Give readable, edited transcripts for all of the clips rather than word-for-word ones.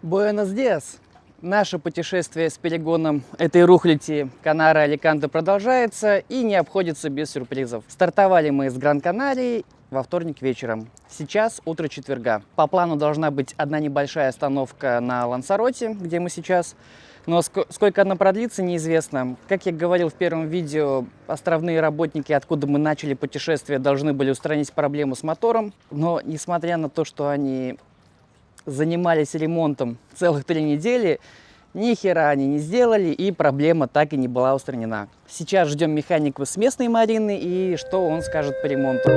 Буэнос диас! Наше путешествие с перегоном этой рухляти Канары-Аликанте продолжается и не обходится без сюрпризов. Стартовали мы из Гран-Канарии во вторник вечером. Сейчас утро четверга. По плану должна быть одна небольшая остановка на Лансароте, где мы сейчас. Но сколько она продлится, неизвестно. Как я говорил в первом видео, островные работники, откуда мы начали путешествие, должны были устранить проблему с мотором. Но несмотря на то, что они занимались ремонтом целых 3 недели, ни хера они не сделали, и проблема так и не была устранена. Сейчас ждем механика с местной Марины и что он скажет по ремонту.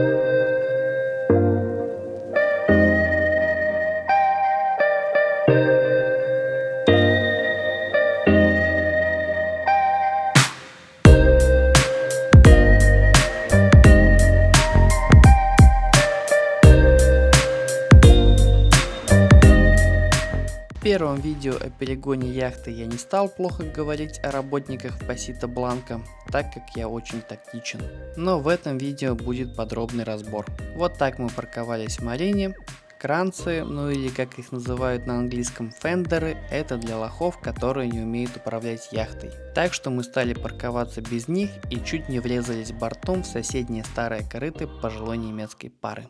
В первом видео о перегоне яхты я не стал плохо говорить о работниках Пасито Бланко, так как я очень тактичен. Но в этом видео будет подробный разбор. Вот так мы парковались в Марине. Кранцы, ну или как их называют на английском фендеры, это для лохов, которые не умеют управлять яхтой. Так что мы стали парковаться без них и чуть не врезались бортом в соседние старые корыты пожилой немецкой пары.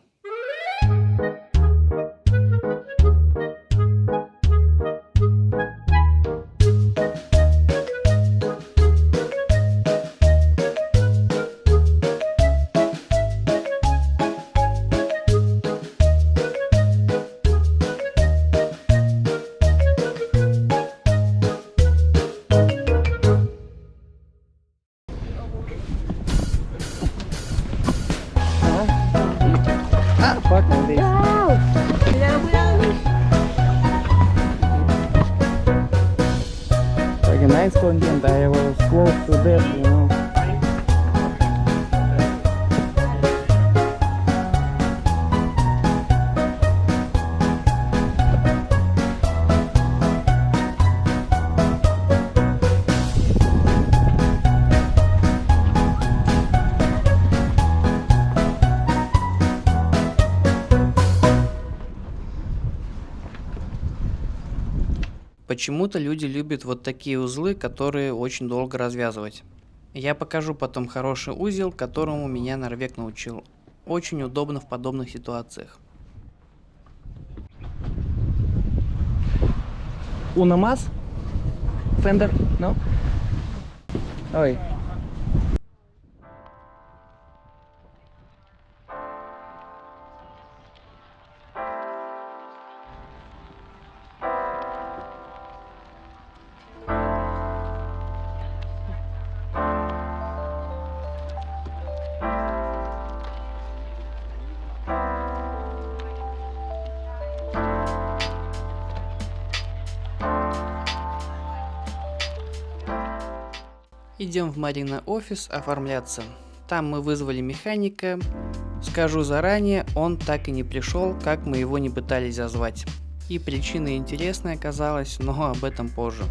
Fucking this. Like a nice content, I was close to death, you know. Почему-то люди любят вот такие узлы, которые очень долго развязывать. Я покажу потом хороший узел, которому меня Норвег научил. Очень удобно в подобных ситуациях. Uno más? Fender? No? Ой. Идем в Марина офис оформляться. Там мы вызвали механика. Скажу заранее, он так и не пришел, как мы его не пытались зазвать. И причина интересная оказалась, но об этом позже.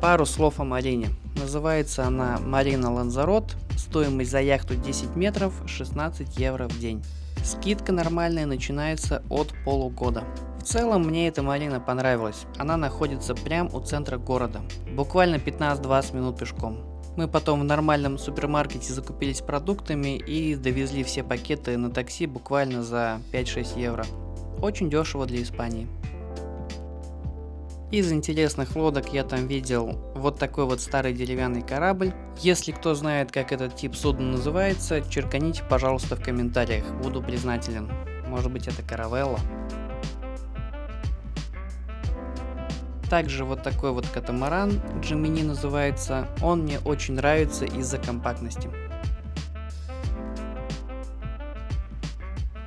Пару слов о Марине. Называется она Марина Лансарот. Стоимость за яхту 10 метров, 16 евро в день. Скидка нормальная начинается от полугода. В целом мне эта Марина понравилась. Она находится прямо у центра города. Буквально 15-20 минут пешком. Мы потом в нормальном супермаркете закупились продуктами и довезли все пакеты на такси буквально за 5-6 евро. Очень дешево для Испании. Из интересных лодок я там видел вот такой вот старый деревянный корабль. Если кто знает, как этот тип судна называется, черканите, пожалуйста, в комментариях. Буду признателен. Может быть, это каравелла. Также вот такой вот катамаран, Джимини называется, он мне очень нравится из-за компактности.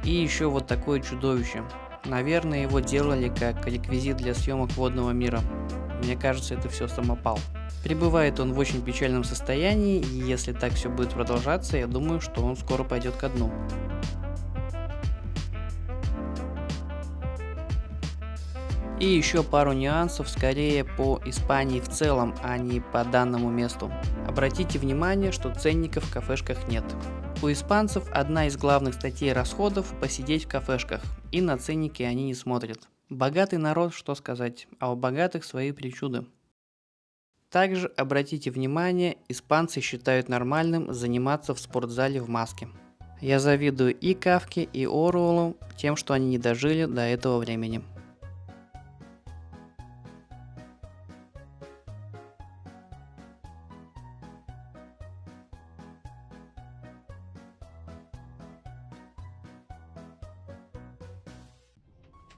И еще вот такое чудовище. Наверное, его делали как реквизит для съемок водного мира. Мне кажется, это все самопал. Пребывает он в очень печальном состоянии, и если так все будет продолжаться, я думаю, что он скоро пойдет ко дну. И еще пару нюансов, скорее по Испании в целом, а не по данному месту. Обратите внимание, что ценников в кафешках нет. У испанцев одна из главных статей расходов – посидеть в кафешках, и на ценники они не смотрят. Богатый народ, что сказать, а у богатых свои причуды. Также обратите внимание, испанцы считают нормальным заниматься в спортзале в маске. Я завидую и Кафке, и Оруэллу тем, что они не дожили до этого времени.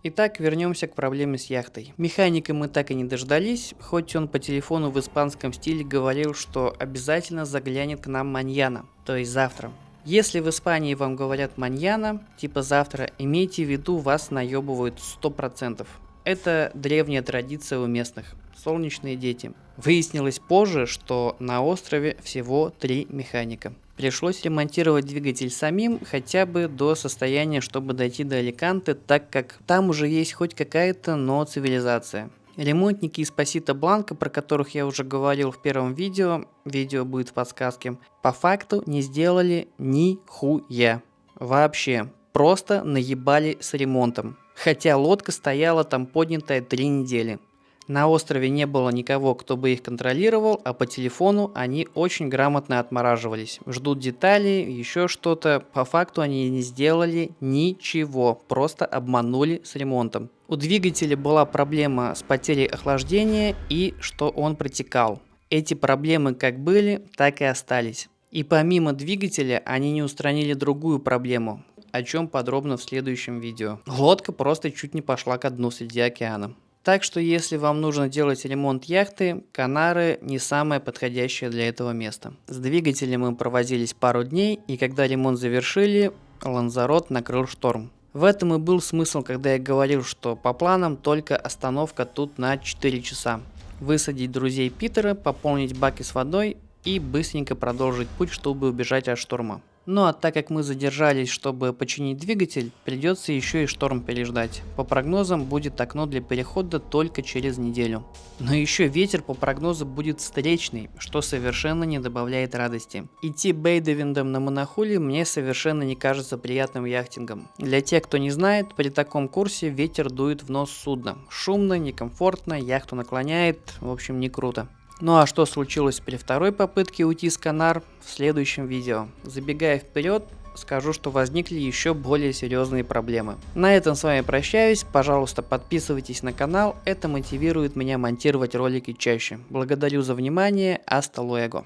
Итак, вернемся к проблеме с яхтой. Механика мы так и не дождались, хоть он по телефону в испанском стиле говорил, что обязательно заглянет к нам маньяна, то есть завтра. Если в Испании вам говорят маньяна, типа завтра, имейте в виду, вас наебывают 100%. Это древняя традиция у местных. Солнечные дети. Выяснилось позже, что на острове всего 3 механика. Пришлось ремонтировать двигатель самим, хотя бы до состояния, чтобы дойти до Аликанте, так как там уже есть хоть какая-то, но цивилизация. Ремонтники из Пасито Бланка, про которых я уже говорил в первом видео будет в подсказке, по факту не сделали нихуя. Вообще, просто наебали с ремонтом. Хотя лодка стояла там поднятая 3 недели. На острове не было никого, кто бы их контролировал, а по телефону они очень грамотно отмораживались. Ждут детали, еще что-то. По факту они не сделали ничего, просто обманули с ремонтом. У двигателя была проблема с потерей охлаждения и что он протекал. Эти проблемы как были, так и остались. И помимо двигателя они не устранили другую проблему, о чем подробно в следующем видео. Лодка просто чуть не пошла ко дну среди океана. Так что если вам нужно делать ремонт яхты, Канары не самое подходящее для этого место. С двигателем мы провозились пару дней, и когда ремонт завершили, Ланзарот накрыл шторм. В этом и был смысл, когда я говорил, что по планам только остановка тут на 4 часа. Высадить друзей Питера, пополнить баки с водой и быстренько продолжить путь, чтобы убежать от шторма. Ну а так как мы задержались, чтобы починить двигатель, придется еще и шторм переждать. По прогнозам будет окно для перехода только через неделю. Но еще ветер по прогнозу будет встречный, что совершенно не добавляет радости. Идти бейдевиндом на монохуле мне совершенно не кажется приятным яхтингом. Для тех, кто не знает, при таком курсе ветер дует в нос судна. Шумно, некомфортно, яхту наклоняет, в общем не круто. Ну а что случилось при второй попытке уйти с Канар, в следующем видео. Забегая вперед, скажу, что возникли еще более серьезные проблемы. На этом с вами прощаюсь, пожалуйста подписывайтесь на канал, это мотивирует меня монтировать ролики чаще. Благодарю за внимание, hasta luego.